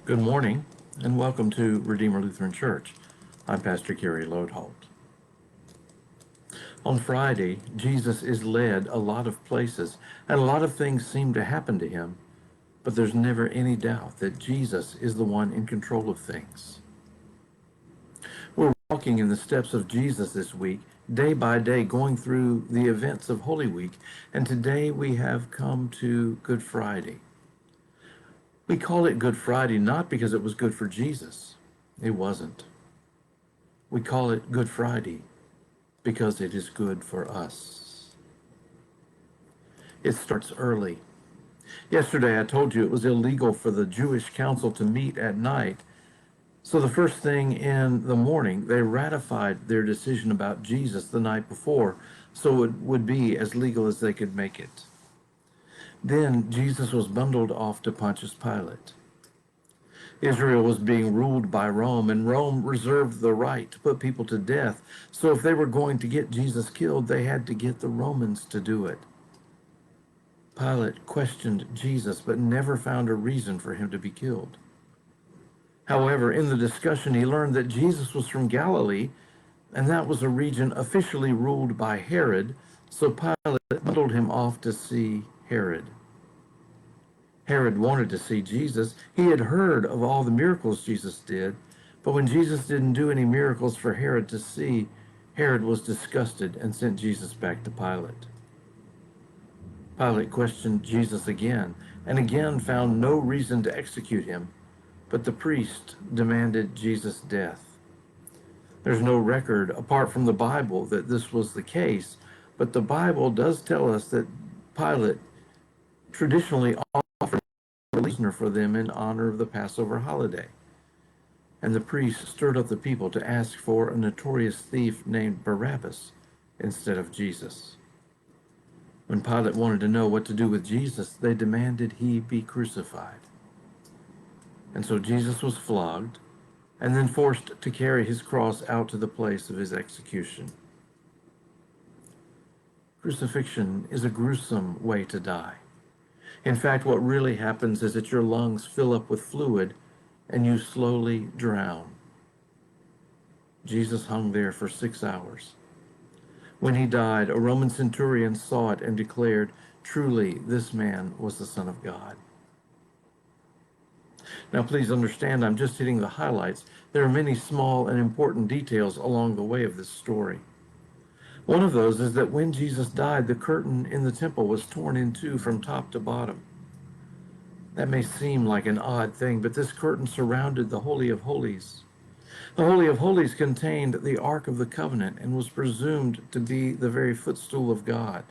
Good morning, and welcome to Redeemer Lutheran Church. I'm Pastor Gary Lodeholt. On Friday, Jesus is led a lot of places, and a lot of things seem to happen to him, but there's never any doubt that Jesus is the one in control of things. We're walking in the steps of Jesus this week, day by day, going through the events of Holy Week, and today we have come to Good Friday. We call it Good Friday not because it was good for Jesus. It wasn't. We call it Good Friday because it is good for us. It starts early. Yesterday I told you it was illegal for the Jewish council to meet at night. So the first thing in the morning, they ratified their decision about Jesus the night before, so it would be as legal as they could make it. Then Jesus was bundled off to Pontius Pilate. Israel was being ruled by Rome, and Rome reserved the right to put people to death. So if they were going to get Jesus killed, they had to get the Romans to do it. Pilate questioned Jesus, but never found a reason for him to be killed. However, in the discussion, he learned that Jesus was from Galilee, and that was a region officially ruled by Herod, so Pilate bundled him off to see Herod. Herod wanted to see Jesus. He had heard of all the miracles Jesus did, but when Jesus didn't do any miracles for Herod to see, Herod was disgusted and sent Jesus back to Pilate. Pilate questioned Jesus again, and again found no reason to execute him, but the priest demanded Jesus' death. There's no record, apart from the Bible, that this was the case, but the Bible does tell us that Pilate traditionally offered a prisoner for them in honor of the Passover holiday. And the priest stirred up the people to ask for a notorious thief named Barabbas instead of Jesus. When Pilate wanted to know what to do with Jesus, they demanded he be crucified. And so Jesus was flogged, and then forced to carry his cross out to the place of his execution. Crucifixion is a gruesome way to die. In fact, what really happens is that your lungs fill up with fluid and you slowly drown. Jesus hung there for 6 hours. When he died, a Roman centurion saw it and declared, "Truly, this man was the Son of God." Now, please understand, I'm just hitting the highlights. There are many small and important details along the way of this story. One of those is that when Jesus died, the curtain in the temple was torn in two from top to bottom. That may seem like an odd thing, but this curtain surrounded the Holy of Holies. The Holy of Holies contained the Ark of the Covenant and was presumed to be the very footstool of God.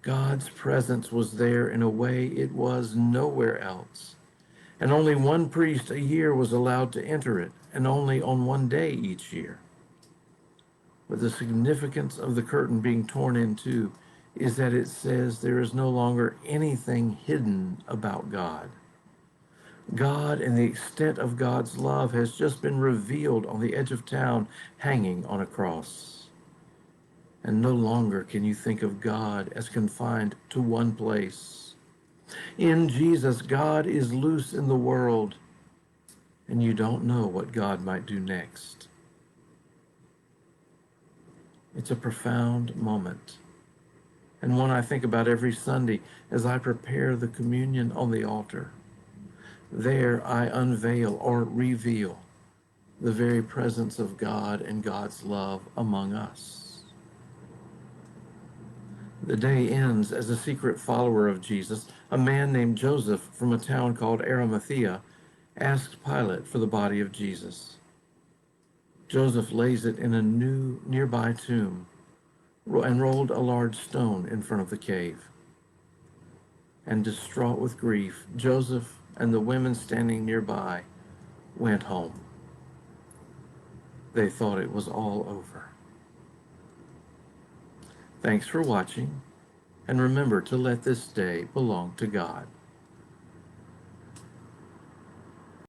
God's presence was there in a way it was nowhere else. And only one priest a year was allowed to enter it, and only on one day each year. But the significance of the curtain being torn in two is that it says there is no longer anything hidden about God. God and the extent of God's love has just been revealed on the edge of town, hanging on a cross. And no longer can you think of God as confined to one place. In Jesus, God is loose in the world, and you don't know what God might do next. It's a profound moment, and one I think about every Sunday as I prepare the communion on the altar. There I unveil or reveal the very presence of God and God's love among us. The day ends as a secret follower of Jesus, a man named Joseph from a town called Arimathea, asked Pilate for the body of Jesus. Joseph lays it in a nearby tomb and rolled a large stone in front of the cave. And distraught with grief, Joseph and the women standing nearby went home. They thought it was all over. Thanks for watching, and remember to let this day belong to God.